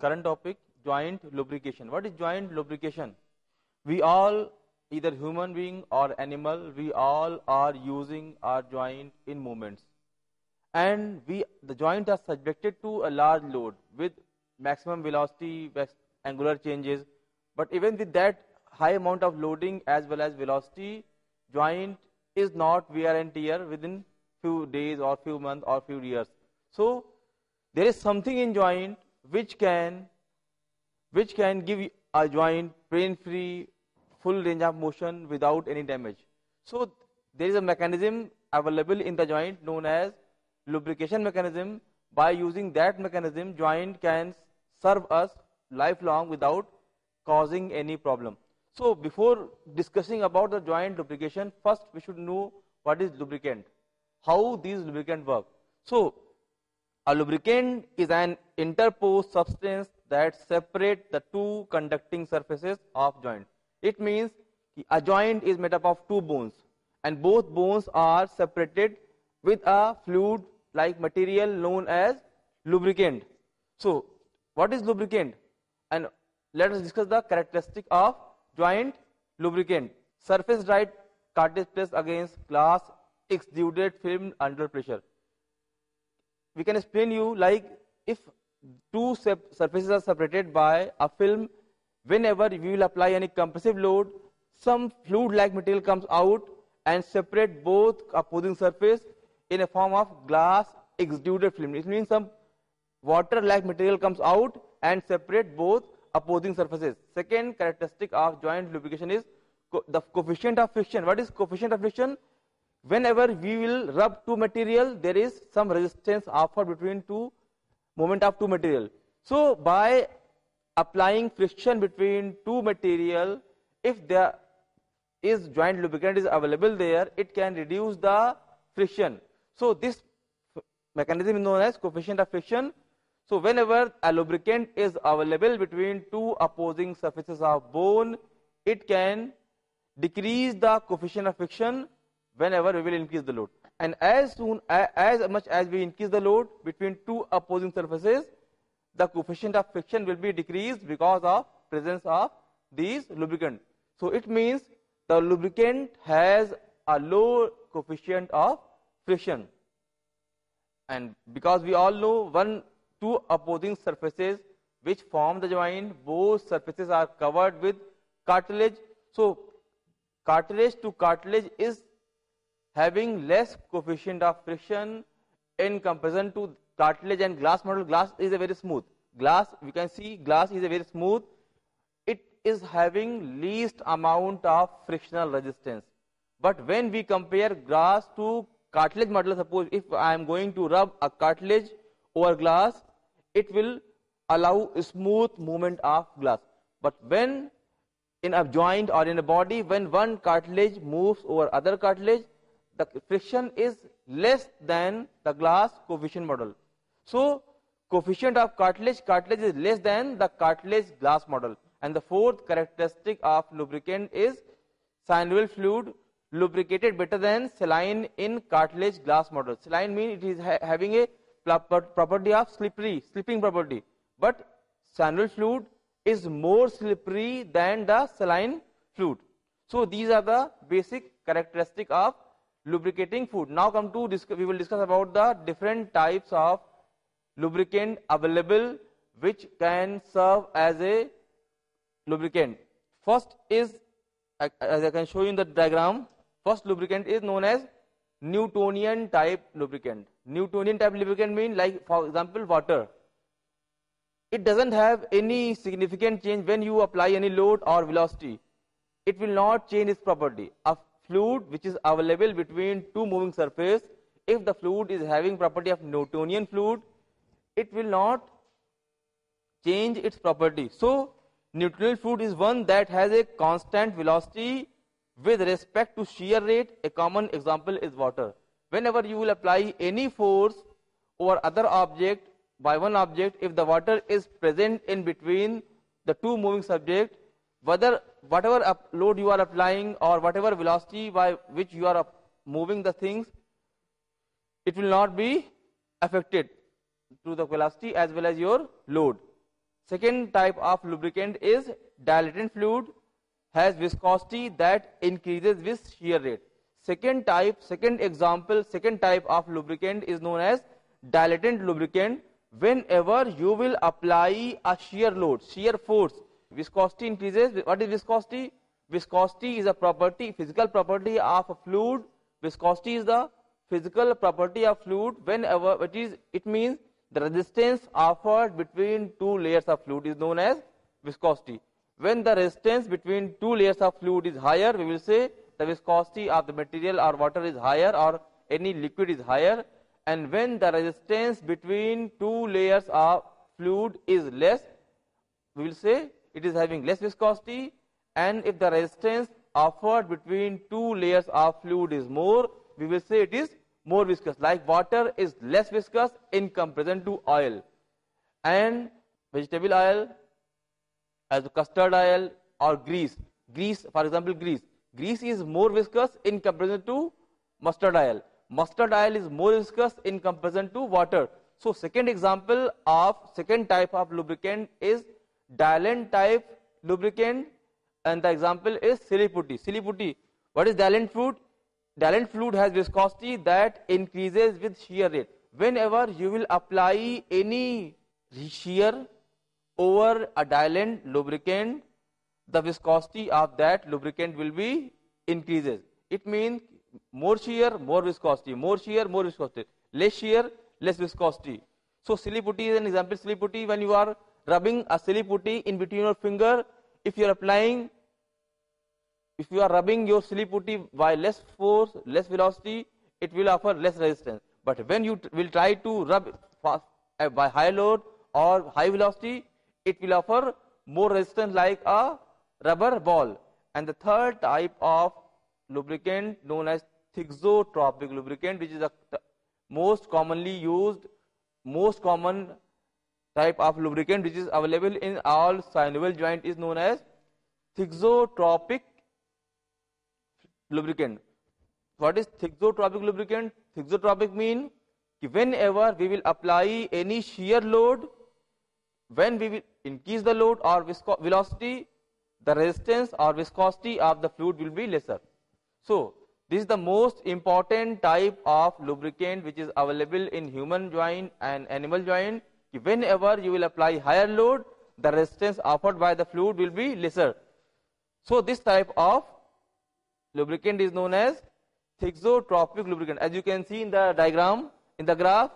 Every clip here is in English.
current topic, joint lubrication. What is joint lubrication? We all, either human being or animal, we all are using our joint in movements. And the joint are subjected to a large load with maximum velocity, angular changes. But even with that high amount of loading as well as velocity, joint is not wear and tear within few days or few months or few years. So there is something in joint which can give a joint pain-free, full range of motion without any damage. So there is a mechanism available in the joint known as lubrication mechanism. By using that mechanism, joint can serve us lifelong without causing any problem. So before discussing about the joint lubrication, first we should know what is lubricant, how these lubricants work. So a lubricant is an interposed substance that separates the two conducting surfaces of joint. It means a joint is made up of two bones, and both bones are separated with a fluid-like material known as lubricant. So what is lubricant? And let us discuss the characteristic of joint lubricant. Surface dried cartilage pressed against glass exuded film under pressure. We can explain you like if two surfaces are separated by a film, whenever we will apply any compressive load, some fluid-like material comes out and separate both opposing surface in a form of glass exuded film. It means some water-like material comes out and separate both opposing surfaces. Second characteristic of joint lubrication is the coefficient of friction. What is coefficient of friction? Whenever we will rub two material, there is some resistance offered between movement of two material. So by applying friction between two material, if there is joint lubricant is available there, it can reduce the friction. So this mechanism is known as coefficient of friction. So whenever a lubricant is available between two opposing surfaces of bone, it can decrease the coefficient of friction whenever we will increase the load. And as much as we increase the load between two opposing surfaces, the coefficient of friction will be decreased because of presence of these lubricant. So it means the lubricant has a low coefficient of friction. And because we all know two opposing surfaces which form the joint, both surfaces are covered with cartilage. So cartilage to cartilage is having less coefficient of friction in comparison to cartilage and glass model. Glass is a very smooth. Glass, we can see glass is a very smooth. It is having least amount of frictional resistance. But when we compare glass to cartilage model, suppose if I am going to rub a cartilage over glass, it will allow a smooth movement of glass. But when in a joint or in a body, when one cartilage moves over other cartilage, the friction is less than the glass coefficient model. So coefficient of cartilage is less than the cartilage glass model. And the fourth characteristic of lubricant is synovial fluid lubricated better than saline in cartilage glass model. Saline means it is having a property of slipping property, but synovial fluid is more slippery than the saline fluid. So these are the basic characteristic of lubricating fluid. Now we will discuss about the different types of lubricant available which can serve as a lubricant. First is, as I can show you in the diagram, first lubricant is known as Newtonian type lubricant. Newtonian type lubricant means, like for example, water. It doesn't have any significant change when you apply any load or velocity. It will not change its property. A fluid which is available between two moving surface, if the fluid is having property of Newtonian fluid, it will not change its property. So Newtonian fluid is one that has a constant velocity with respect to shear rate. A common example is water. Whenever you will apply any force over other object by one object, if the water is present in between the two moving subjects, whatever load you are applying or whatever velocity by which you are moving the things, it will not be affected to the velocity as well as your load. Second type of lubricant is dilatant fluid, has viscosity that increases with shear rate. Second type of lubricant is known as dilatant lubricant. Whenever you will apply a shear load, shear force, viscosity increases. What is viscosity? Viscosity is a property, physical property of a fluid. Viscosity is the physical property of fluid. Whenever it means the resistance offered between two layers of fluid is known as viscosity. When the resistance between two layers of fluid is higher, we will say the viscosity of the material or water is higher, or any liquid is higher. And when the resistance between two layers of fluid is less, we will say it is having less viscosity. And if the resistance offered between two layers of fluid is more, we will say it is more viscous. Like water is less viscous in comparison to oil. And vegetable oil, as custard oil or grease, for example, grease is more viscous in comparison to mustard oil. Mustard oil is more viscous in comparison to water. So second type of lubricant is diluent type lubricant, and the example is silly putty. What is diluent fluid? Diluent fluid has viscosity that increases with shear rate. Whenever you will apply any shear over a diluent lubricant, the viscosity of that lubricant will be increases. It means more shear, more viscosity, more shear, more viscosity, less shear, less viscosity. So silly putty is an example. Silly putty, when you are rubbing a silly putty in between your finger, if you are rubbing your silly putty by less force, less velocity, it will offer less resistance. But when you will try to rub fast, by high load or high velocity, it will offer more resistance like a rubber ball. And the third type of lubricant known as thixotropic lubricant, which is the most common type of lubricant which is available in all synovial joint, is known as thixotropic lubricant. What is thixotropic lubricant? Thixotropic means whenever we will apply any shear load, when we will increase the load or velocity, the resistance or viscosity of the fluid will be lesser. So this is the most important type of lubricant which is available in human joint and animal joint. Whenever you will apply higher load, the resistance offered by the fluid will be lesser. So this type of lubricant is known as thixotropic lubricant. As you can see in the diagram, in the graph,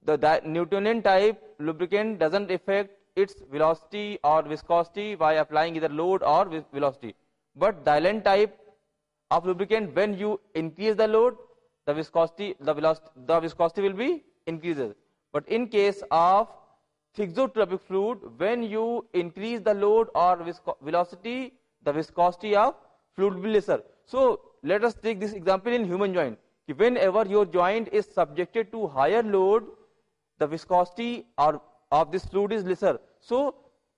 the Newtonian type lubricant doesn't affect its velocity or viscosity by applying either load or velocity. But diluent type of lubricant, when you increase the load, the viscosity will be increases. But in case of thixotropic fluid, when you increase the load or velocity, the viscosity of fluid will be lesser. So let us take this example in human joint. Whenever your joint is subjected to higher load, the viscosity of this fluid is lesser. So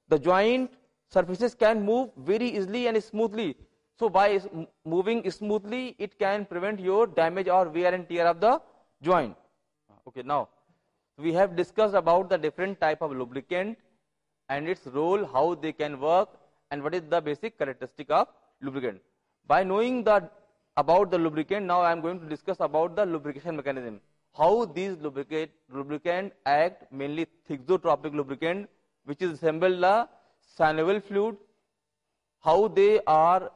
the joint surfaces can move very easily and smoothly. So by moving smoothly, it can prevent your damage or wear and tear of the joint. Okay, now we have discussed about the different type of lubricant and its role, how they can work, and what is the basic characteristic of lubricant. By knowing about the lubricant, now I am going to discuss about the lubrication mechanism. How these lubricant act, mainly thixotropic lubricant, which is resemble the synovial fluid, how they are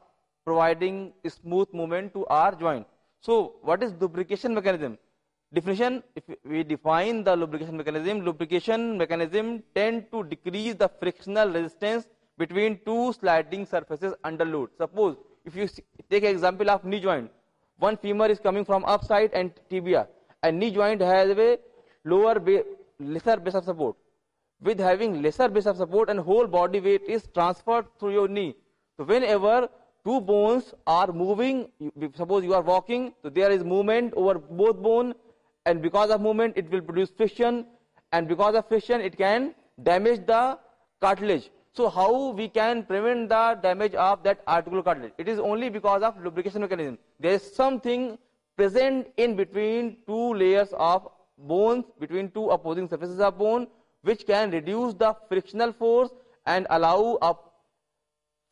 providing smooth movement to our joint. So what is lubrication mechanism? Definition: if we define the lubrication mechanism tend to decrease the frictional resistance between two sliding surfaces under load. Suppose if you take an example of knee joint, one femur is coming from upside and tibia, and knee joint has a lesser base of support. With having lesser base of support, and whole body weight is transferred through your knee. So whenever two bones are moving, suppose you are walking, so there is movement over both bones, and because of movement it will produce friction, and because of friction it can damage the cartilage. So how we can prevent the damage of that articular cartilage? It is only because of lubrication mechanism. There is something present in between two layers of bones, between two opposing surfaces of bone, which can reduce the frictional force and allow a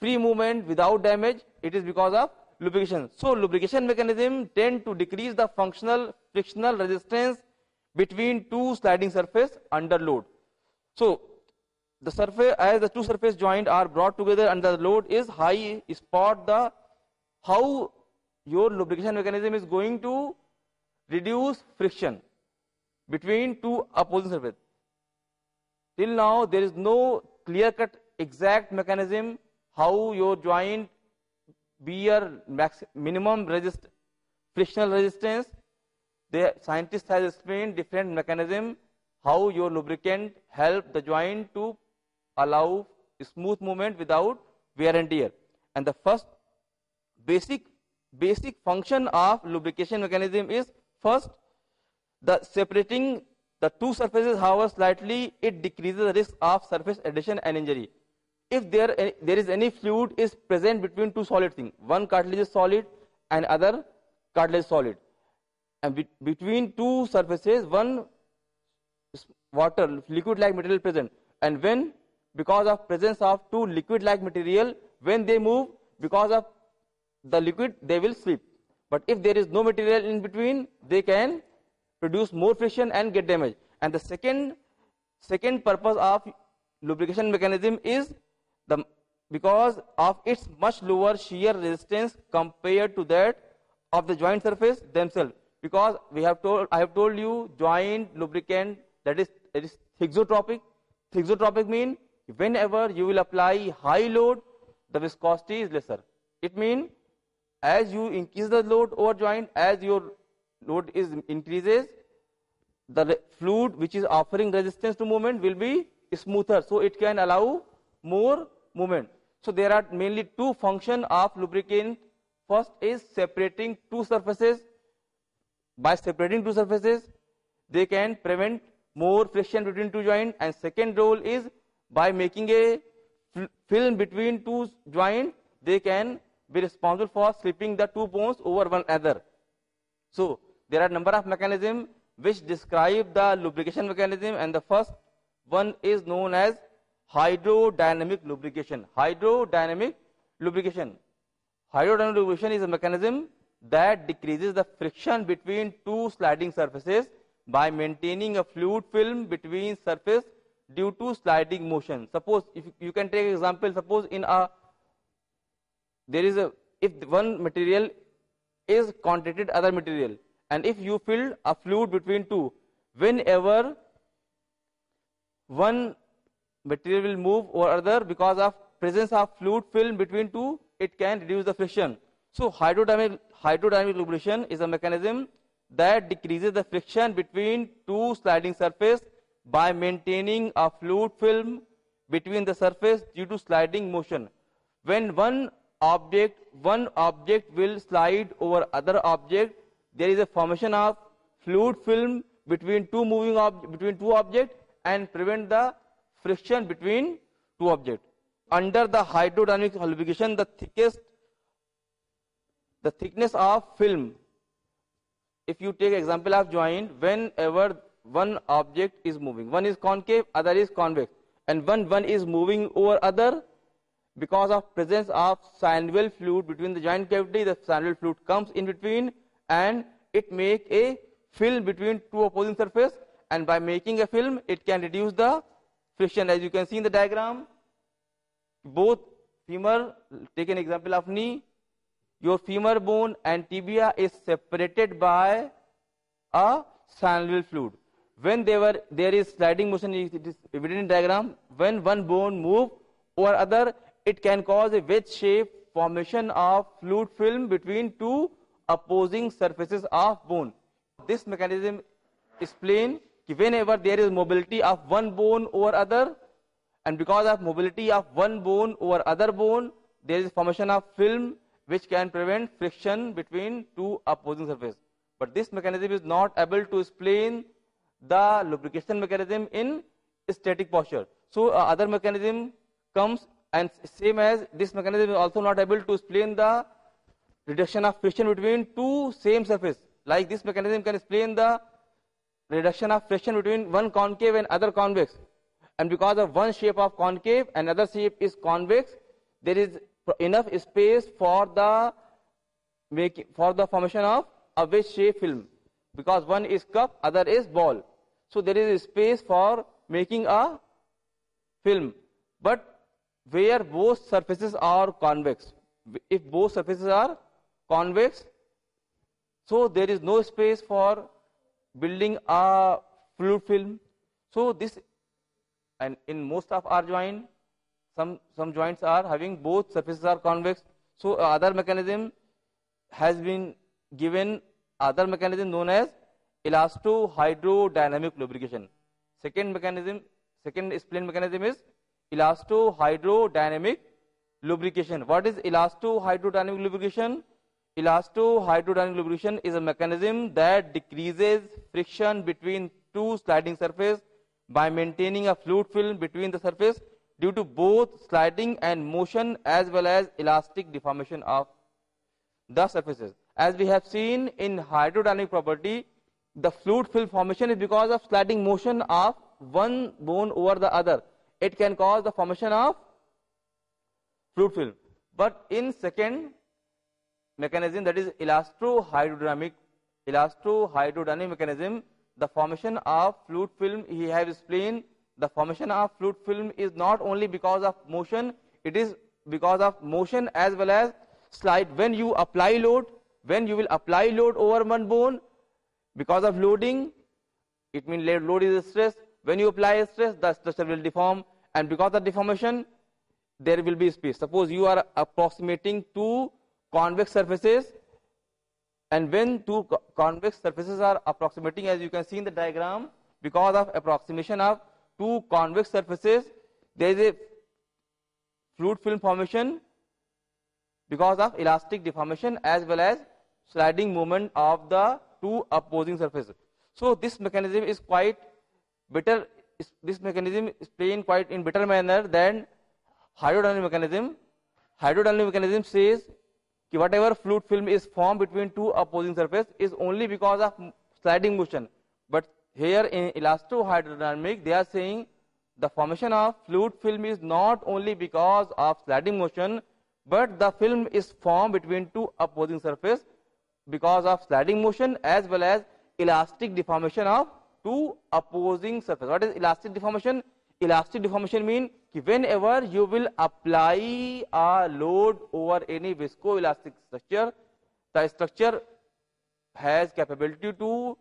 free movement without damage. It is because of lubrication. So lubrication mechanism tend to decrease the functional frictional resistance between two sliding surface under load. So the surface, as the two surface joint are brought together under the load is high, spot the how your lubrication mechanism is going to reduce friction between two opposing surfaces. Till now there is no clear cut exact mechanism how your joint bear minimum frictional resistance. The scientist has explained different mechanism how your lubricant help the joint to allow smooth movement without wear and tear. And the first basic function of lubrication mechanism is first, the separating the two surfaces, however slightly, it decreases the risk of surface adhesion and injury. If there is any fluid is present between two solid things, one cartilage is solid and other cartilage is solid, and between two surfaces one water liquid like material present, and when because of presence of two liquid like material, when they move because of the liquid they will slip. But if there is no material in between, they can produce more friction and get damage. And the second purpose of lubrication mechanism is because of its much lower shear resistance compared to that of the joint surface themselves. Because I have told you joint lubricant that is thixotropic. Thixotropic means whenever you will apply high load, the viscosity is lesser. It means as you increase the load over joint, as your load increases, the fluid which is offering resistance to movement will be smoother, so it can allow more movement. So there are mainly two functions of lubricant. First is separating two surfaces. By separating two surfaces, they can prevent more friction between two joints. And second role is by making a film between two joints, they can be responsible for slipping the two bones over one another. So there are number of mechanisms which describe the lubrication mechanism, and the first one is known as hydrodynamic lubrication. Hydrodynamic lubrication is a mechanism that decreases the friction between two sliding surfaces by maintaining a fluid film between surface due to sliding motion. Suppose if you can take example, suppose if one material is contacted other material, and if you fill a fluid between two, whenever one material will move or other because of presence of fluid film between two, it can reduce the friction. So hydrodynamic lubrication is a mechanism that decreases the friction between two sliding surfaces by maintaining a fluid film between the surface due to sliding motion. When one object will slide over other object, there is a formation of fluid film between two objects and prevent the friction between two objects. Under the hydrodynamic lubrication, the thickness of film, if you take example of joint, whenever one object is moving, one is concave, other is convex, and one is moving over other, because of presence of synovial fluid between the joint cavity, the synovial fluid comes in between and it make a film between two opposing surface, and by making a film it can reduce the friction. As you can see in the diagram, both femur, take an example of knee, your femur bone and tibia is separated by a synovial fluid. When there is sliding motion, it is evident in diagram, when one bone move over other, it can cause a wedge shape formation of fluid film between two opposing surfaces of bone. This mechanism explains whenever there is mobility of one bone over other, and because of mobility of one bone over other bone, there is formation of film which can prevent friction between two opposing surfaces. But this mechanism is not able to explain the lubrication mechanism in static posture. So other mechanism comes, and same as this mechanism is also not able to explain the reduction of friction between two same surface. Like this mechanism can explain the reduction of friction between one concave and other convex. and because of one shape of concave, another shape is convex, there is enough space for the formation of a wedge-shaped film, because one is cup, other is ball. So there is space for making a film. But where both surfaces are convex, if both surfaces are convex, so there is no space for building a fluid film. So this, and in most of our joint, some joints are having both surfaces are convex. So other mechanism has been given, other mechanism known as elasto-hydrodynamic lubrication. Second explained mechanism is elasto-hydrodynamic lubrication. What is elasto-hydrodynamic lubrication? Elasto-hydrodynamic lubrication is a mechanism that decreases friction between two sliding surfaces by maintaining a fluid film between the surface due to both sliding and motion as well as elastic deformation of the surfaces. As we have seen in hydrodynamic property, the fluid film formation is because of sliding motion of one bone over the other. It can cause the formation of fluid film. But in second mechanism, that is elasto-hydrodynamic mechanism, the formation of fluid film, he has explained, the formation of fluid film is not only because of motion, it is because of motion as well as slide. When you apply load, when you will apply load over one bone, because of loading, it means load is stress. When you apply stress, the structure will deform, and because of deformation, there will be space. Suppose you are approximating two convex surfaces, and when two convex surfaces are approximating, as you can see in the diagram, because of approximation of two convex surfaces, there is a fluid film formation because of elastic deformation as well as sliding movement of the two opposing surfaces. So this mechanism is quite better. This mechanism is explained quite in better manner than hydrodynamic mechanism. Hydrodynamic mechanism says that whatever fluid film is formed between two opposing surfaces is only because of sliding motion. But here in elasto-hydrodynamic, they are saying the formation of fluid film is not only because of sliding motion, but the film is formed between two opposing surfaces because of sliding motion as well as elastic deformation of two opposing surfaces. What is elastic deformation? Elastic deformation means whenever you will apply a load over any viscoelastic structure, the structure has capability to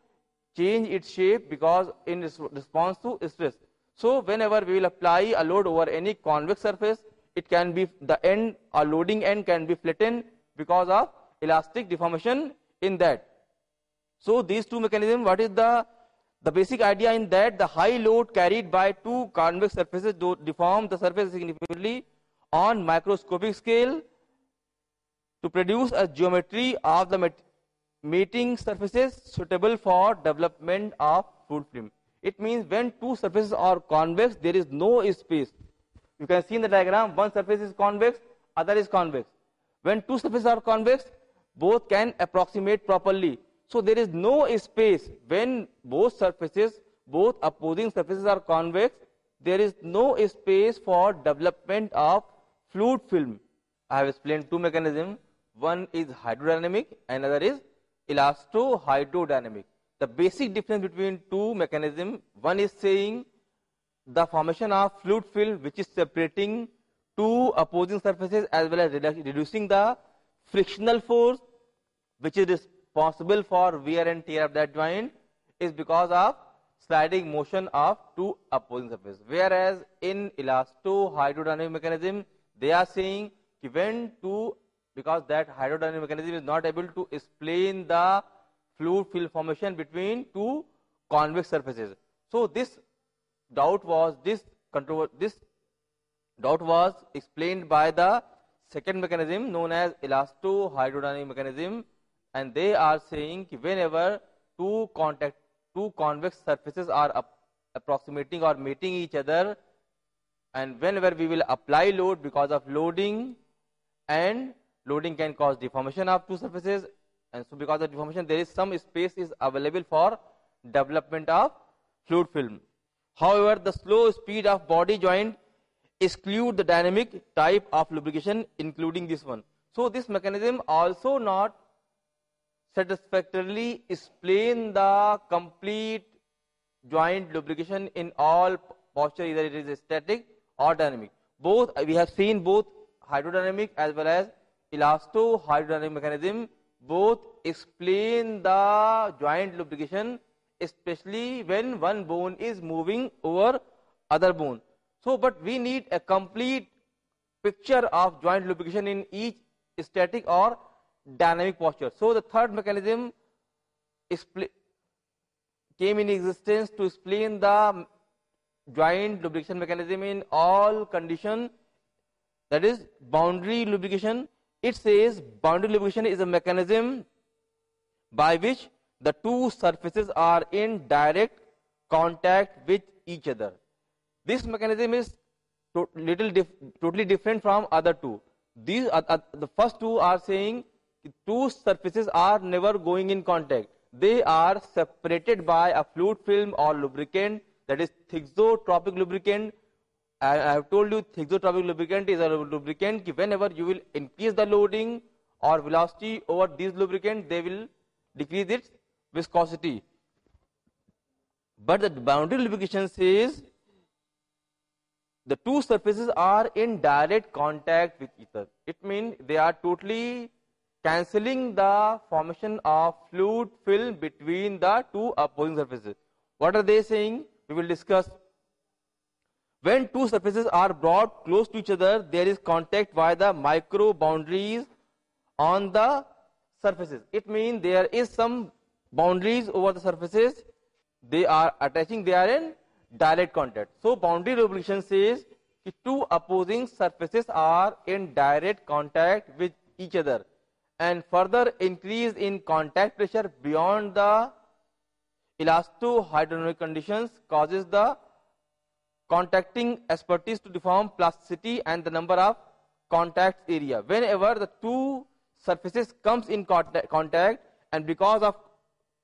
change its shape because in response to stress. So whenever we will apply a load over any convex surface, it can be the end or loading end can be flattened because of elastic deformation in that. So these two mechanisms, what is the basic idea in that? The high load carried by two convex surfaces deform the surface significantly on microscopic scale to produce a geometry of the meeting surfaces suitable for development of fluid film. It means when two surfaces are convex, there is no space. You can see in the diagram, one surface is convex, other is convex. When two surfaces are convex, both can approximate properly. So there is no space. When both opposing surfaces are convex, there is no space for development of fluid film. I have explained two mechanisms. One is hydrodynamic, another is elasto-hydrodynamic. The basic difference between two mechanisms, one is saying the formation of fluid film which is separating two opposing surfaces as well as reducing the frictional force which is responsible for wear and tear of that joint is because of sliding motion of two opposing surfaces. Whereas in elasto-hydrodynamic mechanism, they are saying when two, because that hydrodynamic mechanism is not able to explain the fluid film formation between two convex surfaces. So this doubt was explained by the second mechanism known as elasto-hydrodynamic mechanism, and they are saying whenever two convex surfaces are approximating or meeting each other, and whenever we will apply load because of loading, and loading can cause deformation of two surfaces, and so because of deformation there is some space is available for development of fluid film. However, the slow speed of body joint exclude the dynamic type of lubrication, including this one. So this mechanism also not satisfactorily explain the complete joint lubrication in all posture, either it is static or dynamic. Both we have seen both hydrodynamic as well as elasto-hydrodynamic mechanism both explain the joint lubrication, especially when one bone is moving over other bone. So, but we need a complete picture of joint lubrication in each static or dynamic posture. So, the third mechanism came in existence to explain the joint lubrication mechanism in all conditions, that is boundary lubrication. It says boundary lubrication is a mechanism by which the two surfaces are in direct contact with each other. This mechanism is totally different from other two. These the first two are saying two surfaces are never going in contact. They are separated by a fluid film or lubricant, that is thixotropic lubricant. I have told you thixotropic lubricant is a lubricant कि whenever you will increase the loading or velocity over these lubricant, they will decrease its viscosity. But the boundary lubrication says the two surfaces are in direct contact with each other. It means they are totally cancelling the formation of fluid film between the two opposing surfaces. What are they saying? We will discuss. When two surfaces are brought close to each other, there is contact via the micro boundaries on the surfaces. It means there is some boundaries over the surfaces. They are attaching, they are in direct contact. So boundary lubrication says that two opposing surfaces are in direct contact with each other, and further increase in contact pressure beyond the elasto-hydrodynamic conditions causes the contacting expertise to deform plasticity and the number of contact area. Whenever the two surfaces comes in contact, and because of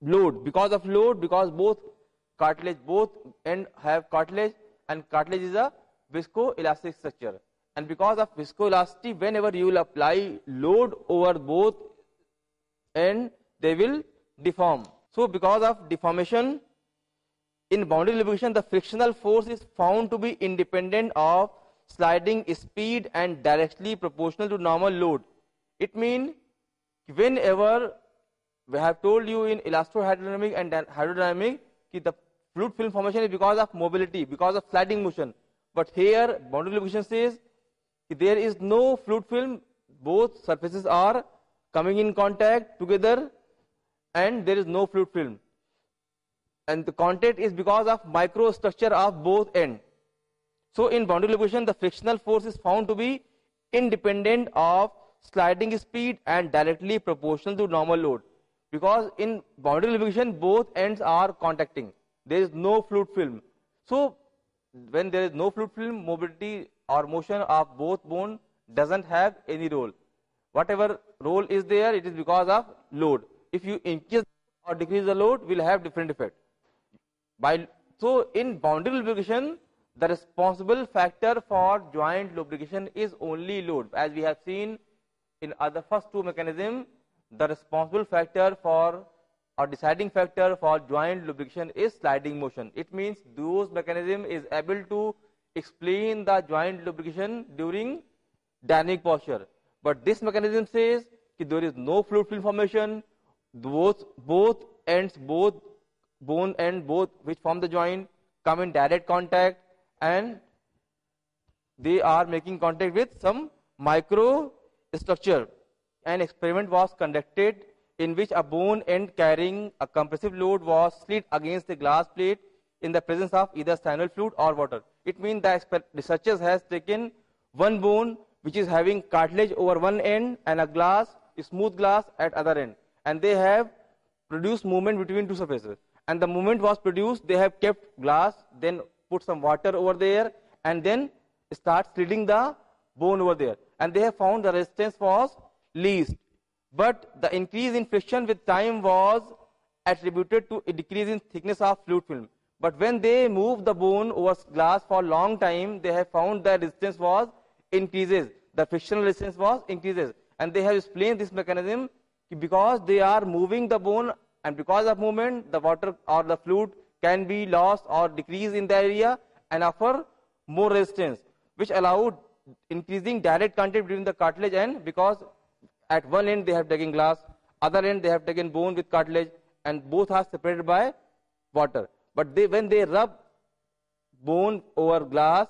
load, because both end have cartilage, and cartilage is a viscoelastic structure, and because of viscoelasticity, whenever you will apply load over both end, they will deform. So because of deformation in boundary lubrication, the frictional force is found to be independent of sliding speed and directly proportional to normal load. It means whenever we have told you in elasto-hydrodynamic and hydrodynamic the fluid film formation is because of mobility, because of sliding motion. But here boundary lubrication says there is no fluid film, both surfaces are coming in contact together and there is no fluid film, and the contact is because of microstructure of both ends. So in boundary lubrication, the frictional force is found to be independent of sliding speed and directly proportional to normal load, because in boundary lubrication both ends are contacting, there is no fluid film. So when there is no fluid film, mobility or motion of both bone doesn't have any role. Whatever role is there, it is because of load. If you increase or decrease the load, will have different effect. So in boundary lubrication, the responsible factor for joint lubrication is only load. As we have seen in other first two mechanisms, the responsible factor for or deciding factor for joint lubrication is sliding motion. It means those mechanism is able to explain the joint lubrication during dynamic posture. But this mechanism says that there is no fluid film formation, both ends, both bone and both which form the joint come in direct contact, and they are making contact with some micro structure. An experiment was conducted in which a bone end carrying a compressive load was slid against a glass plate in the presence of either synovial fluid or water. It means the researchers has taken one bone which is having cartilage over one end and a smooth glass at other end, and they have produced movement between two surfaces, and the movement was produced, they have kept glass, then put some water over there, and then start sliding the bone over there, and they have found the resistance was least, but the increase in friction with time was attributed to a decrease in thickness of fluid film. But when they move the bone over glass for a long time, they have found that resistance was increases. The frictional resistance was increases. And they have explained this mechanism because they are moving the bone, and because of movement, the water or the fluid can be lost or decreased in the area and offer more resistance, which allowed increasing direct contact between the cartilage, and because at one end they have taken glass, other end they have taken bone with cartilage, and both are separated by water. But when they rub bone over glass,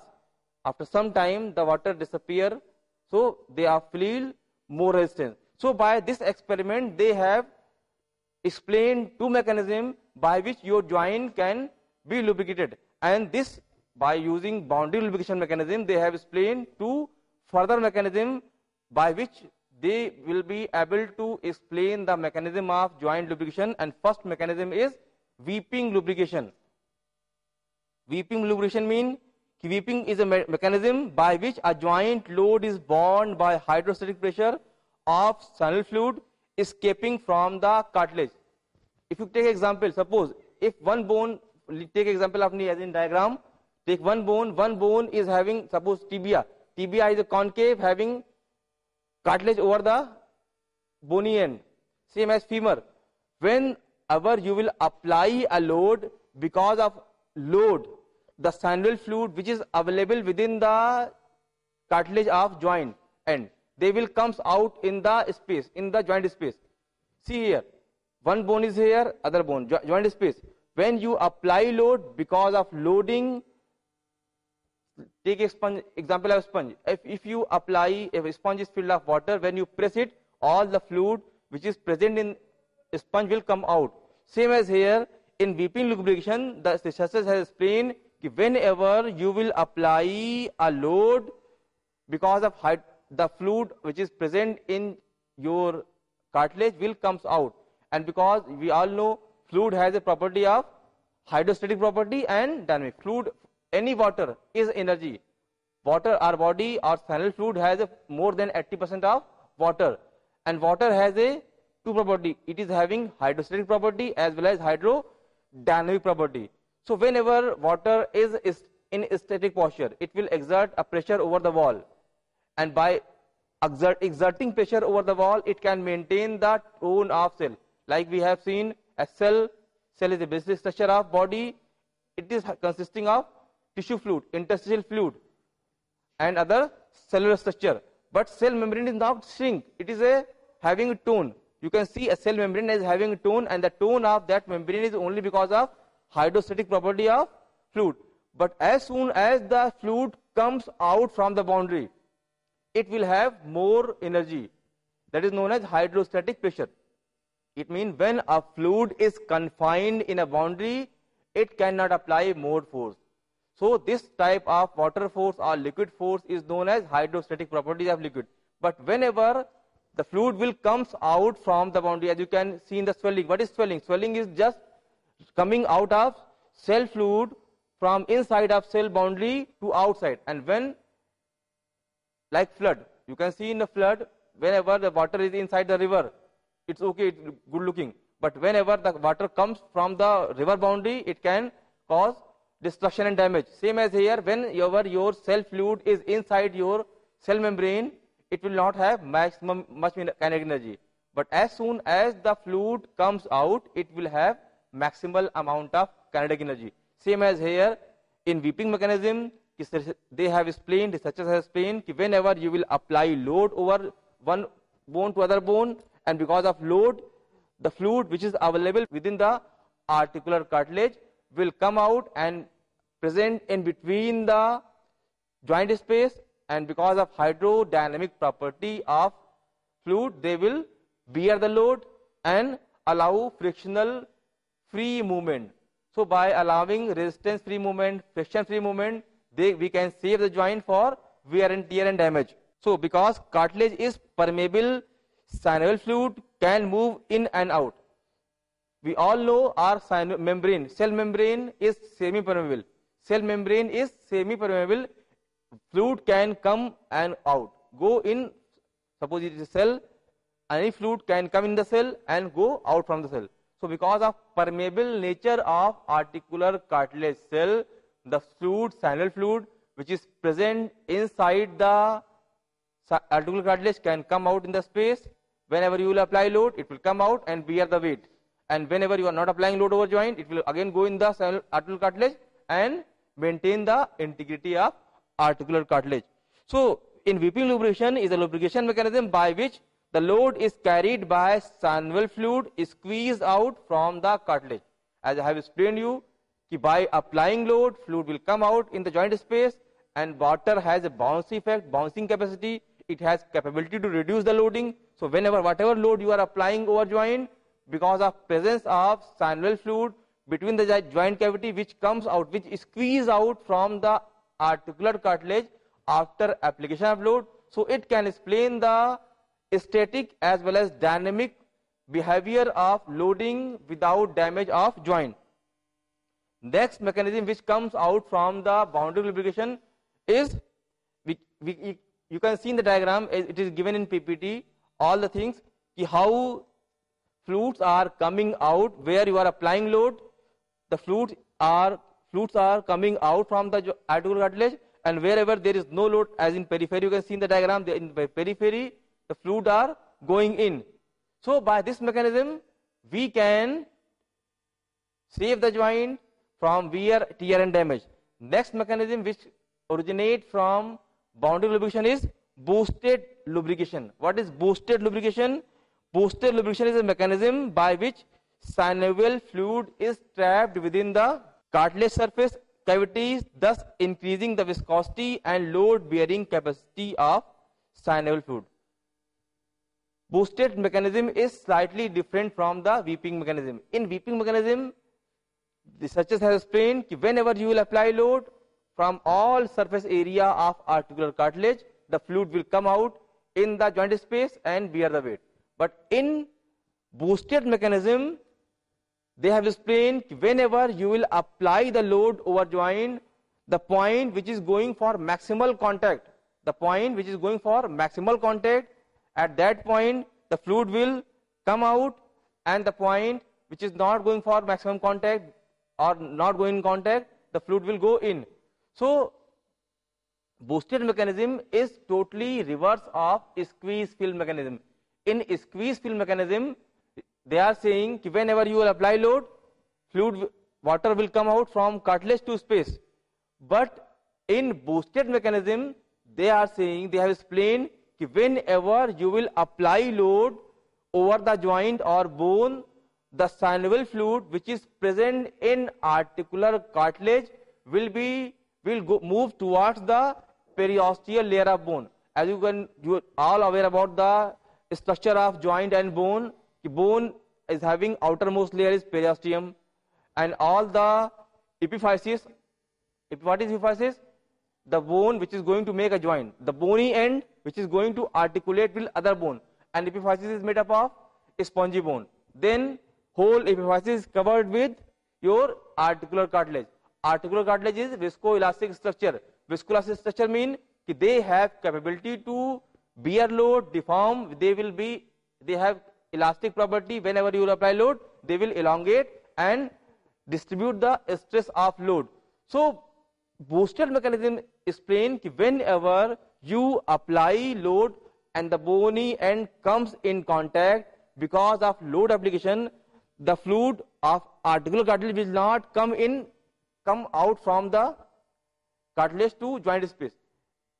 after some time the water disappear, so they are feel more resistance. So by this experiment they have explained two mechanisms by which your joint can be lubricated, and this by using boundary lubrication mechanism they have explained two further mechanism by which they will be able to explain the mechanism of joint lubrication. And first mechanism is weeping lubrication. Weeping lubrication means weeping is a mechanism by which a joint load is borne by hydrostatic pressure of synovial fluid escaping from the cartilage. If you take example, suppose if one bone, take example of as in diagram, take one bone is having, suppose tibia is a concave having cartilage over the bony end, same as femur. Whenever you will apply a load, because of load, the synovial fluid which is available within the cartilage of joint end, they will comes out in the space, in the joint space. See here, one bone is here, other bone, joint space. When you apply load, because of loading, take a sponge, example of sponge. If you apply, if a sponge is filled of water, when you press it, all the fluid which is present in sponge will come out. Same as here, in weeping lubrication, the researchers has explained that whenever you will apply a load, because of the fluid which is present in your cartilage will comes out. And because we all know fluid has a property of hydrostatic property and dynamic. Fluid, any water is energy. Water, our body, our synovial fluid has more than 80% of water, and water has a two property. It is having hydrostatic property as well as hydrodynamic property. So whenever water is in a static posture, it will exert a pressure over the wall, and by exerting pressure over the wall, it can maintain the tone of cell. Like we have seen, a cell is the basic structure of body. It is consisting of tissue fluid, interstitial fluid, and other cellular structure. But cell membrane is not shrink. It is having a tone. You can see a cell membrane is having a tone, and the tone of that membrane is only because of hydrostatic property of fluid. But as soon as the fluid comes out from the boundary, it will have more energy. That is known as hydrostatic pressure. It means when a fluid is confined in a boundary, it cannot apply more force. So this type of water force or liquid force is known as hydrostatic properties of liquid. But whenever the fluid will comes out from the boundary, as you can see in the swelling. What is swelling? Swelling is just coming out of cell fluid from inside of cell boundary to outside. And when, like flood, you can see in the flood, whenever the water is inside the river, it's okay, it's good looking. But whenever the water comes from the river boundary, it can cause destruction and damage. Same as here, whenever your cell fluid is inside your cell membrane, it will not have much kinetic energy. But as soon as the fluid comes out, it will have maximal amount of kinetic energy. Same as here, in weeping mechanism, they have explained, researchers have explained, whenever you will apply load over one bone to other bone, and because of load, the fluid which is available within the articular cartilage will come out and present in between the joint space, and because of hydrodynamic property of fluid, they will bear the load and allow frictional free movement. So by allowing resistance free movement, friction free movement, we can save the joint for wear and tear and damage. So because cartilage is permeable, synovial fluid can move in and out. We all know our membrane, cell membrane is semi-permeable. Cell membrane is semi-permeable. Fluid can come and out, go in. Suppose it is a cell, any fluid can come in the cell and go out from the cell. So because of permeable nature of articular cartilage cell, the fluid, synovial fluid, which is present inside the articular cartilage can come out in the space. Whenever you will apply load, it will come out and bear the weight. And whenever you are not applying load over joint, it will again go in the articular cartilage and maintain the integrity of articular cartilage. So in weeping lubrication is a lubrication mechanism by which the load is carried by synovial fluid is squeezed out from the cartilage. As I have explained you, by applying load, fluid will come out in the joint space, and water has a bouncy effect, bouncing capacity. It has capability to reduce the loading. So whenever whatever load you are applying over joint, because of presence of synovial fluid between the joint cavity which comes out, which is squeezed out from the articular cartilage after application of load, so it can explain the static as well as dynamic behavior of loading without damage of joint. Next mechanism which comes out from the boundary lubrication is, you can see in the diagram, it is given in PPT, all the things, how fluids are coming out where you are applying load. The fluids are coming out from the articular cartilage, and wherever there is no load, as in periphery, you can see in the diagram, in periphery, the fluid are going in. So by this mechanism, we can save the joint from wear, tear and damage. Next mechanism which originate from boundary lubrication is boosted lubrication. What is boosted lubrication? Boosted lubrication is a mechanism by which synovial fluid is trapped within the cartilage surface cavities, thus increasing the viscosity and load bearing capacity of synovial fluid. Boosted mechanism is slightly different from the weeping mechanism. In weeping mechanism, the researchers have explained that whenever you will apply load from all surface area of articular cartilage, the fluid will come out in the joint space and bear the weight. But in boosted mechanism, they have explained that whenever you will apply the load over joint, the point which is going for maximal contact, at that point the fluid will come out, and the point which is not going for maximum contact or not going in contact, the fluid will go in. So boosted mechanism is totally reverse of squeeze fill mechanism. In squeeze fill mechanism, they are saying that whenever you will apply load, water will come out from cartilage to space. But in boosted mechanism, they are saying, they have explained that whenever you will apply load over the joint or bone, the synovial fluid which is present in articular cartilage will move towards the periosteal layer of bone. As you are all aware about the structure of joint and bone. The bone is having outermost layer is periosteum, and all the epiphysis. What is epiphysis? The bone which is going to make a joint. The bony end which is going to articulate with other bone, and epiphysis is made up of a spongy bone. Then whole epiphysis is covered with your articular cartilage. Articular cartilage is viscoelastic structure. Viscoelastic structure means that they have capability to bear load, deform. They have elastic property. Whenever you will apply load, they will elongate and distribute the stress of load. So boosted mechanism explains that whenever you apply load and the bony end comes in contact, because of load application, the fluid of articular cartilage will not come out from the cartilage to joint space.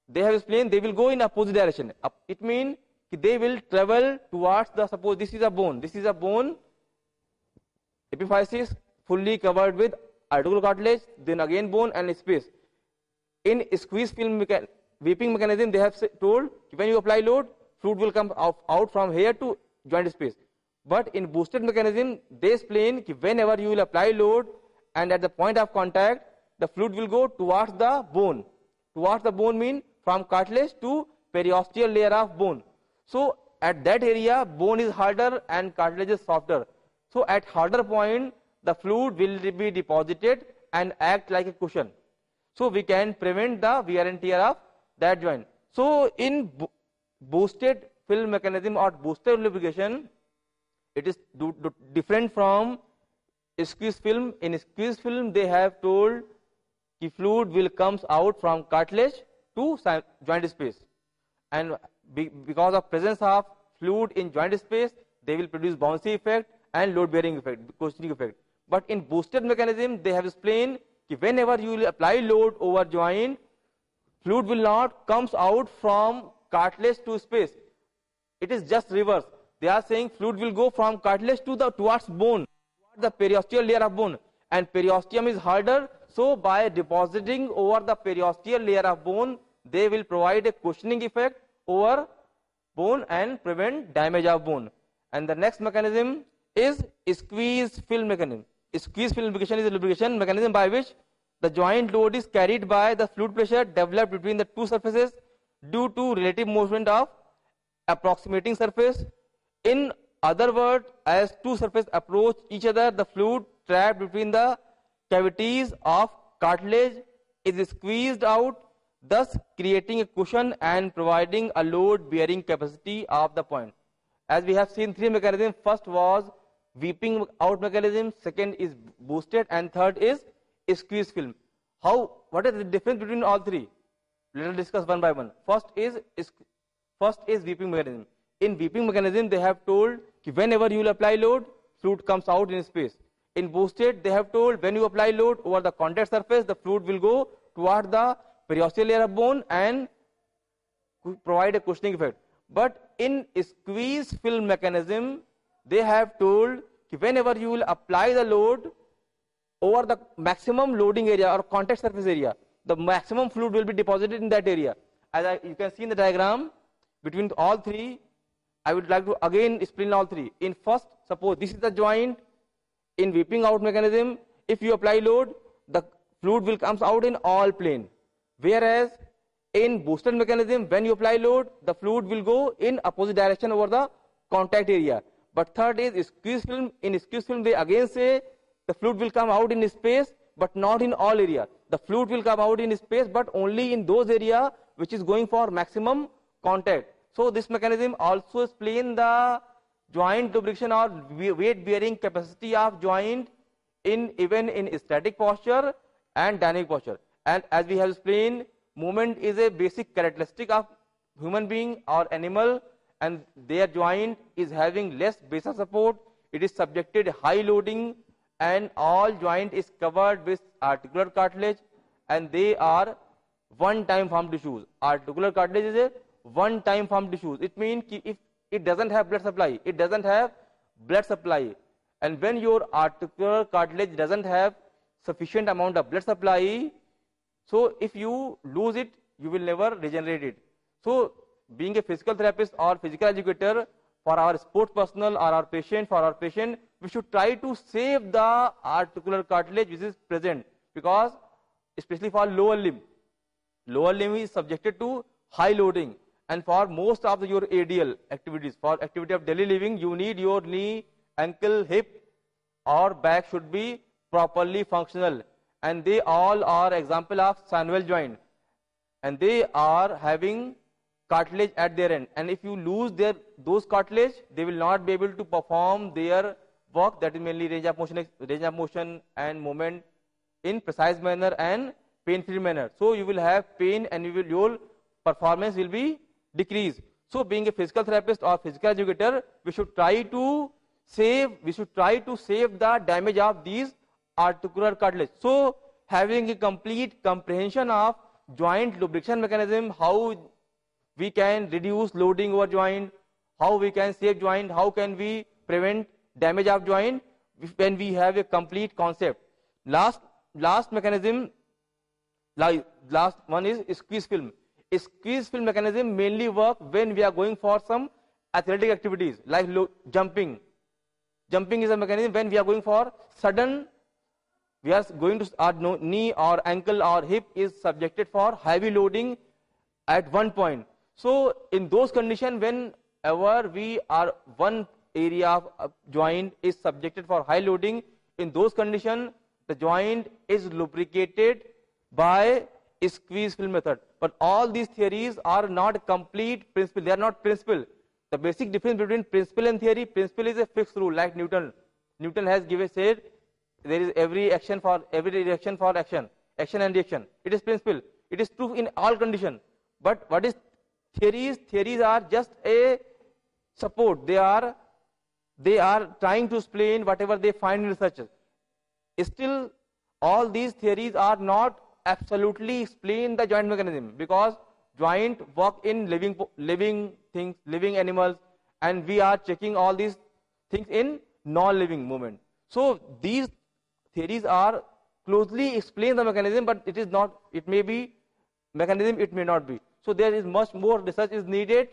They have explained they will go in opposite direction. It means they will travel towards the, suppose this is a bone, epiphysis fully covered with articular cartilage, then again bone and space. In squeeze film weeping mechanism, they have told when you apply load, fluid will come out from here to joint space. But in boosted mechanism, they explain that whenever you will apply load and at the point of contact, the fluid will go towards the bone. Towards the bone means from cartilage to periosteal layer of bone. So at that area, bone is harder and cartilage is softer. So at harder point, the fluid will be deposited and act like a cushion. So we can prevent the wear and tear of that joint. So in boosted fill mechanism or boosted lubrication, It is different from squeeze film. In squeeze film, they have told the fluid will comes out from cartilage to joint space, and because of presence of fluid in joint space, they will produce bouncy effect and load bearing effect, cushioning effect. But in boosted mechanism, they have explained that whenever you will apply load over joint, fluid will not comes out from cartilage to space. It is just reverse. They are saying fluid will go from cartilage to towards bone, towards the periosteal layer of bone, and periosteum is harder. So by depositing over the periosteal layer of bone, they will provide a cushioning effect over bone and prevent damage of bone. And the next mechanism is squeeze film mechanism. Squeeze film lubrication is a lubrication mechanism by which the joint load is carried by the fluid pressure developed between the two surfaces due to relative movement of approximating surface. In other words, as two surfaces approach each other, the fluid trapped between the cavities of cartilage is squeezed out, thus creating a cushion and providing a load bearing capacity of the point. As we have seen three mechanisms, first was weeping out mechanism, second is boosted, and third is squeeze film. What is the difference between all three? Let us discuss one by one. First is weeping mechanism. In weeping mechanism, they have told that whenever you will apply load, fluid comes out in space. In boosted, they have told when you apply load over the contact surface, the fluid will go toward the periosteal layer of bone and provide a cushioning effect. But in squeeze film mechanism, they have told that whenever you will apply the load over the maximum loading area or contact surface area, the maximum fluid will be deposited in that area. As you can see in the diagram, between all three, I would like to again explain all three. In first, suppose this is the joint. In weeping out mechanism, if you apply load, the fluid will comes out in all plane. Whereas in boosted mechanism, when you apply load, the fluid will go in opposite direction over the contact area. But third is squeeze film. In squeeze film, they again say the fluid will come out in space, but not in all area. The fluid will come out in space, but only in those area which is going for maximum contact. So this mechanism also explains the joint lubrication or weight bearing capacity of joint even in static posture and dynamic posture. And as we have explained, movement is a basic characteristic of human being or animal, and their joint is having less basal support. It is subjected high loading, and all joint is covered with articular cartilage, and they are one-time formed tissues. Articular cartilage is a one-time formed tissues. It means if it doesn't have blood supply, and when your articular cartilage doesn't have sufficient amount of blood supply, so if you lose it, you will never regenerate it. So being a physical therapist or physical educator, for our sport personnel or for our patient, we should try to save the articular cartilage which is present, because especially for lower limb is subjected to high loading. And for most of your ADL activities, for activity of daily living, you need your knee, ankle, hip or back should be properly functional. And they all are example of synovial joint. And they are having cartilage at their end. And if you lose those cartilage, they will not be able to perform their work, that is mainly range of motion and movement in precise manner and pain-free manner. So you will have pain and your performance will be decrease. So being a physical therapist or physical educator, we should try to save the damage of these articular cartilage. So having a complete comprehension of joint lubrication mechanism, how we can reduce loading over joint, how we can save joint, how can we prevent damage of joint, when we have a complete concept. Last mechanism, last one is squeeze film. Squeeze film mechanism mainly work when we are going for some athletic activities like jumping. Jumping is a mechanism when we are going for sudden, we are going to our knee or ankle or hip is subjected for heavy loading at one point. So in those conditions, whenever we are one area of joint is subjected for high loading, in those conditions the joint is lubricated by squeeze film method. But all these theories are not complete principle. They are not principle. the basic difference between principle and theory, principle is a fixed rule, like Newton. Newton has said there is every reaction for action and reaction. It is principle. It is true in all conditions. But what is theories? Theories are just a support. They are trying to explain whatever they find in research. Still, all these theories are not absolutely explain the joint mechanism, because joint work in living things, living animals, and we are checking all these things in non-living movement. So these theories are closely explain the mechanism, but it is not. It may be mechanism, it may not be. So there is much more research is needed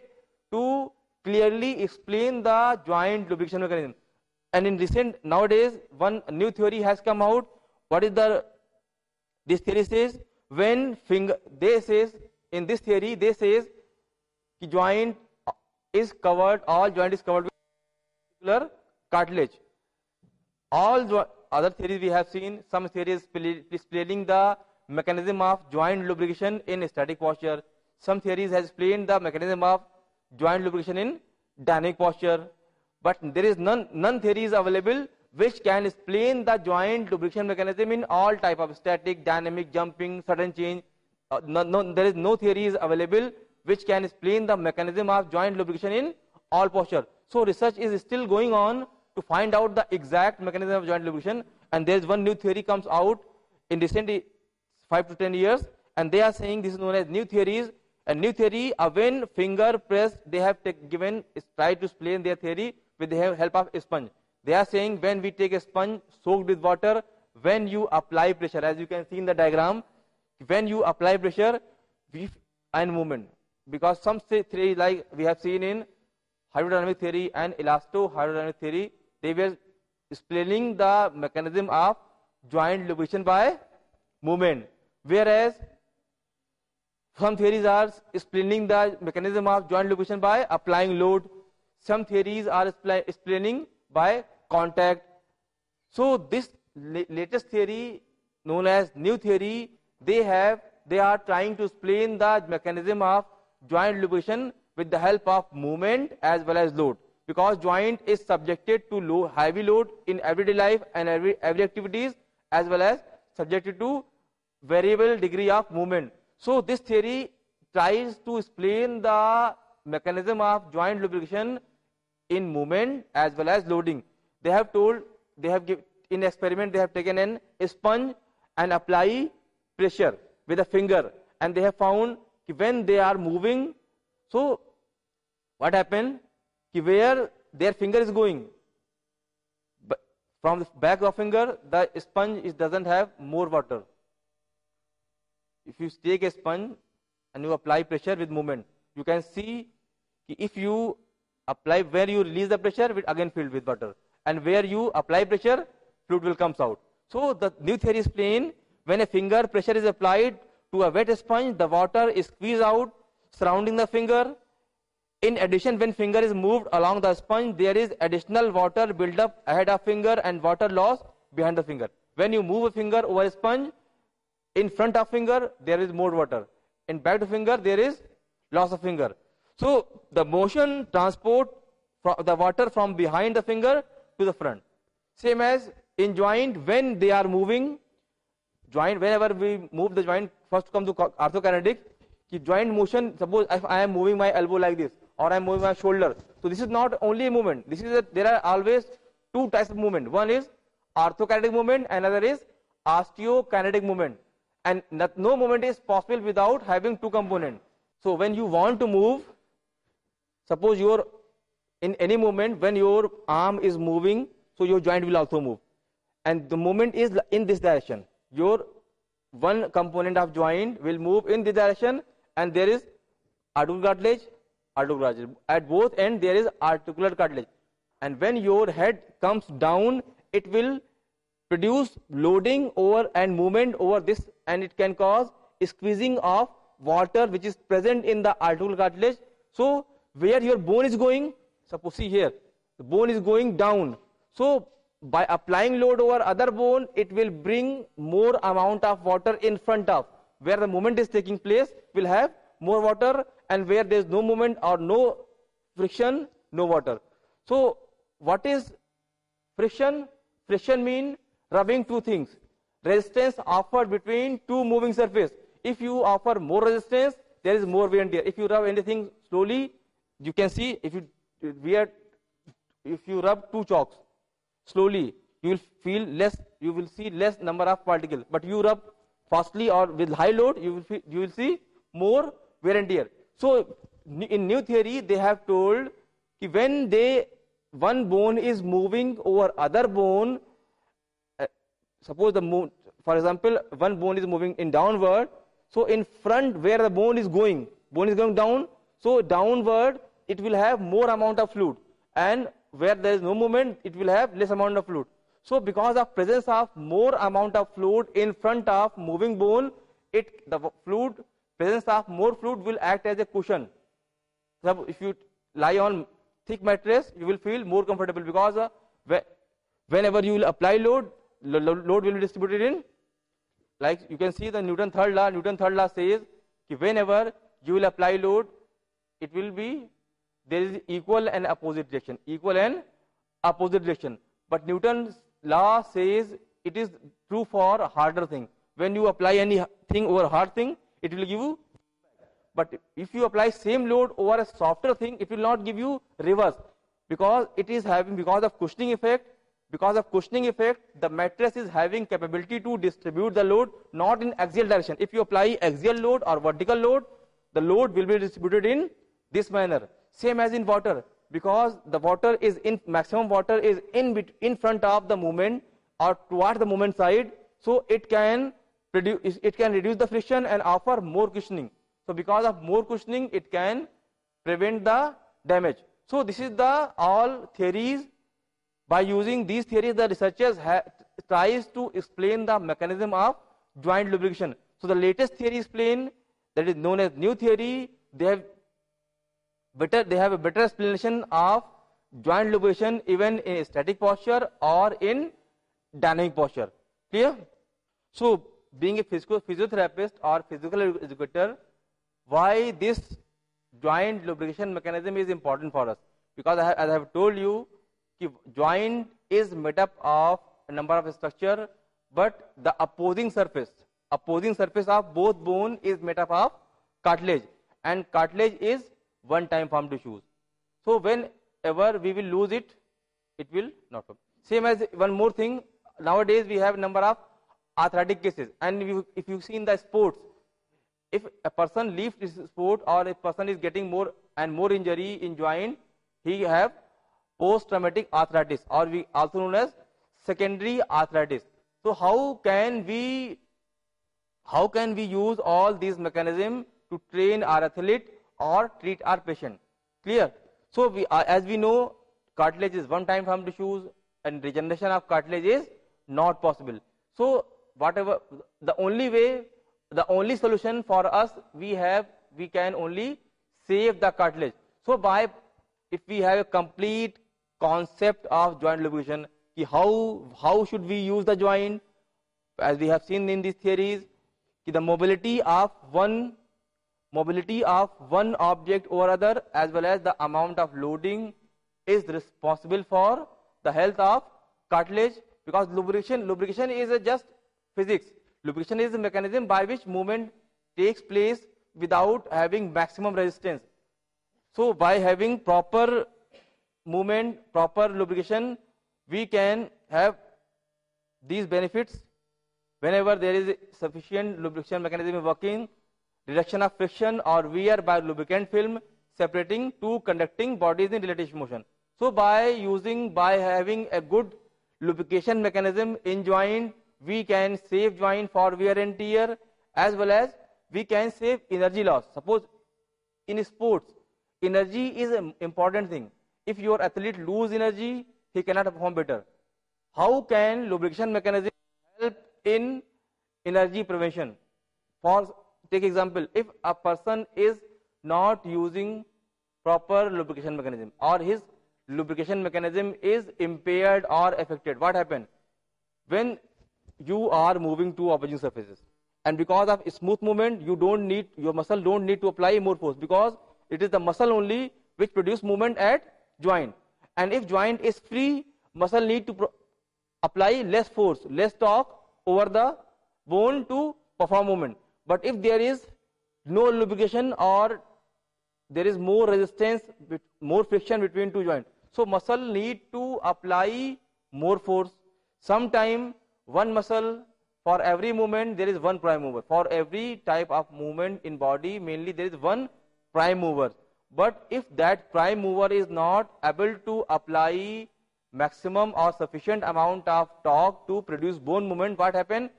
to clearly explain the joint lubrication mechanism. And in recent nowadays, one new theory has come out. What is this theory says? When finger, they says in this theory, they says कि joint is covered, all joint is covered with particular cartilage. All other theories we have seen, some theories explaining the mechanism of joint lubrication in static posture. Some theories has explained the mechanism of joint lubrication in dynamic posture. But there is none theories available which can explain the joint lubrication mechanism in all type of static, dynamic, jumping, sudden change. There is no theories available which can explain the mechanism of joint lubrication in all posture. So research is still going on to find out the exact mechanism of joint lubrication, and there is one new theory comes out in recent 5 to 10 years, and they are saying this is known as new theories. And new theory, when finger press, they have tried to explain their theory with the help of a sponge. They are saying when we take a sponge soaked with water, when you apply pressure, as you can see in the diagram, when you apply pressure and movement, because some theory like we have seen in hydrodynamic theory and elasto-hydrodynamic theory, they were explaining the mechanism of joint lubrication by movement, whereas some theories are explaining the mechanism of joint lubrication by applying load. Some theories are explaining by contact. So this latest theory, known as new theory, they are trying to explain the mechanism of joint lubrication with the help of movement as well as load, because joint is subjected to heavy load in everyday life and every activities, as well as subjected to variable degree of movement. So this theory tries to explain the mechanism of joint lubrication in movement as well as loading. They have in experiment, they have taken a sponge and apply pressure with a finger, and they have found when they are moving, so what happened, where their finger is going, from the back of finger, the sponge doesn't have more water. If you take a sponge and you apply pressure with movement, you can see if you apply, where you release the pressure, it again filled with water, and where you apply pressure, fluid will comes out. So the new theory is plain. When a finger pressure is applied to a wet sponge, the water is squeezed out surrounding the finger. In addition, when finger is moved along the sponge, there is additional water build up ahead of finger and water loss behind the finger. When you move a finger over a sponge, in front of finger there is more water, in back of finger there is loss of finger. So the motion transport the water from behind the finger to the front. Same as in joint, when they are moving joint, whenever we move the joint, first come to orthokinetic, joint motion. Suppose if I am moving my elbow like this, or I am moving my shoulder, so this is not only a movement, there are always two types of movement. One is orthokinetic movement, another is osteokinetic movement. And no movement is possible without having two components. So when you want to move, suppose in any movement, when your arm is moving, so your joint will also move, and the movement is in this direction. Your one component of joint will move in this direction, and there is articular cartilage. At both ends there is articular cartilage, and when your head comes down, it will produce loading over and movement over this, and it can cause squeezing of water which is present in the articular cartilage. So where your bone is going, suppose see here, the bone is going down, so by applying load over other bone, it will bring more amount of water in front of where the movement is taking place, will have more water, and where there is no movement or no friction, no water. So what is friction? Friction means rubbing two things. Resistance offered between two moving surface. If you offer more resistance, there is more wear and tear. If you rub anything slowly, you can see if you rub two chalks slowly, you will feel less, you will see less number of particles. But you rub fastly or with high load, you will see more wear and tear. So in new theory, they have told that when one bone is moving over other bone, suppose for example, one bone is moving in downward, so in front where the bone is going down, so downward it will have more amount of fluid, and where there is no movement, it will have less amount of fluid. So because of presence of more amount of fluid in front of moving bone, presence of more fluid will act as a cushion. So if you lie on thick mattress, you will feel more comfortable, because whenever you will apply load will be distributed in, like you can see the Newton's third law. Newton's third law says that whenever you will apply load, it will be, there is equal and opposite direction, But Newton's law says it is true for a harder thing. When you apply anything over a hard thing, it will give you. But if you apply same load over a softer thing, it will not give you reverse, because of cushioning effect. Because of cushioning effect, the mattress is having capability to distribute the load not in axial direction. If you apply axial load or vertical load, the load will be distributed in this manner. Same as in water, because the maximum water is in front of the movement or towards the movement side, so it can reduce the friction and offer more cushioning. So because of more cushioning, it can prevent the damage. So this is all theories. By using these theories, the researchers tries to explain the mechanism of joint lubrication. So the latest theory explained, that is known as new theory. They have a better explanation of joint lubrication even in static posture or in dynamic posture. Clear? So being a physiotherapist or physical educator, why this joint lubrication mechanism is important for us? Because as I have told you, joint is made up of a number of structure, but the opposing surface of both bone is made up of cartilage, and cartilage is one-time formed tissues. So whenever we will lose it, it will not work. Same as one more thing, nowadays we have number of arthritic cases, and if you see in the sports, if a person leaves this sport or a person is getting more and more injury in joint, he have post-traumatic arthritis, or we also known as secondary arthritis. So how can we use all these mechanisms to train our athlete or treat our patient? Clear? So as we know, cartilage is one-time formed tissues, and regeneration of cartilage is not possible. So the only solution for us we can only save the cartilage. So if we have a complete concept of joint lubrication, how should we use the joint, as we have seen in these theories, the mobility of one object over other, as well as the amount of loading, is responsible for the health of cartilage. Because lubrication is just physics. Lubrication is a mechanism by which movement takes place without having maximum resistance. So by having proper movement, proper lubrication, we can have these benefits. Whenever there is sufficient lubrication mechanism working, reduction of friction or wear by lubricant film, separating two conducting bodies in relative motion. So by having a good lubrication mechanism in joint, we can save joint for wear and tear, as well as we can save energy loss. Suppose in sports, energy is an important thing. If your athlete lose energy, he cannot perform better. How can lubrication mechanism help in energy prevention? For take example, if a person is not using proper lubrication mechanism, or his lubrication mechanism is impaired or affected, what happens? When you are moving to opposing surfaces, and because of smooth movement, your muscle don't need to apply more force, because it is the muscle only which produce movement at joint. And if joint is free, muscle need to apply less force, less torque over the bone to perform movement. But if there is no lubrication or there is more resistance, more friction between two joints, so muscle need to apply more force. Sometime one muscle, for every movement there is one prime mover. For every type of movement in body, mainly there is one prime mover. But if that prime mover is not able to apply maximum or sufficient amount of torque to produce bone movement, what happens?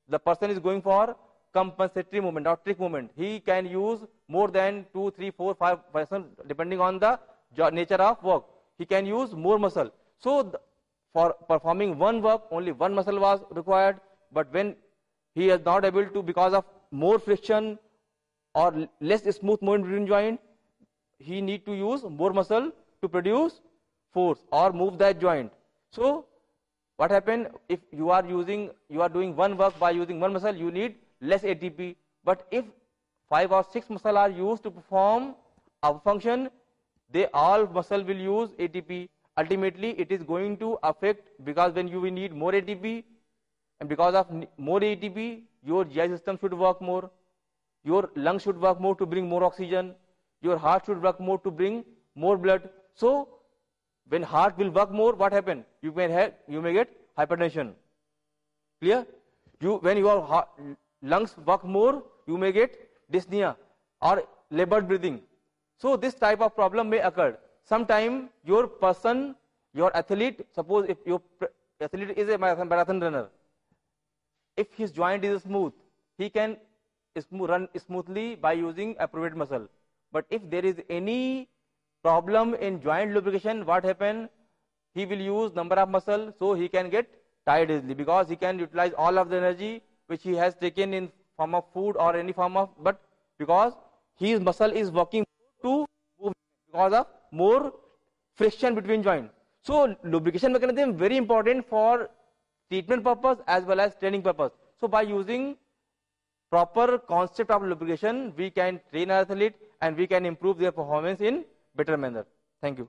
The person is going for compensatory movement or trick movement. He can use more than 2, 3, 4, 5% depending on the nature of work. He can use more muscle. So for performing one work, only one muscle was required. But when he is not able to, because of more friction or less smooth movement between joint, he need to use more muscle to produce force or move that joint. So what happens, if you are doing one work by using one muscle, you need less ATP. But if 5 or 6 muscle are used to perform a function, they all muscle will use ATP. Ultimately it is going to affect, because when you will need more ATP, and because of more ATP, your GI system should work more, your lungs should work more to bring more oxygen, your heart should work more to bring more blood. So when heart will work more, what happen? You may get hypertension. Clear? When your lungs work more, you may get dyspnea or labored breathing. So this type of problem may occur. Sometime your person, your athlete, suppose if your athlete is a marathon runner, if his joint is smooth, he can run smoothly by using appropriate muscle. But if there is any problem in joint lubrication, what happen? He will use number of muscle, so he can get tired easily, because he can utilize all of the energy which he has taken in form of food or any form of, but because his muscle is working to move because of more friction between joints. So lubrication mechanism very important for treatment purpose as well as training purpose. So by using proper concept of lubrication, we can train our athlete and we can improve their performance in better manner. Thank you.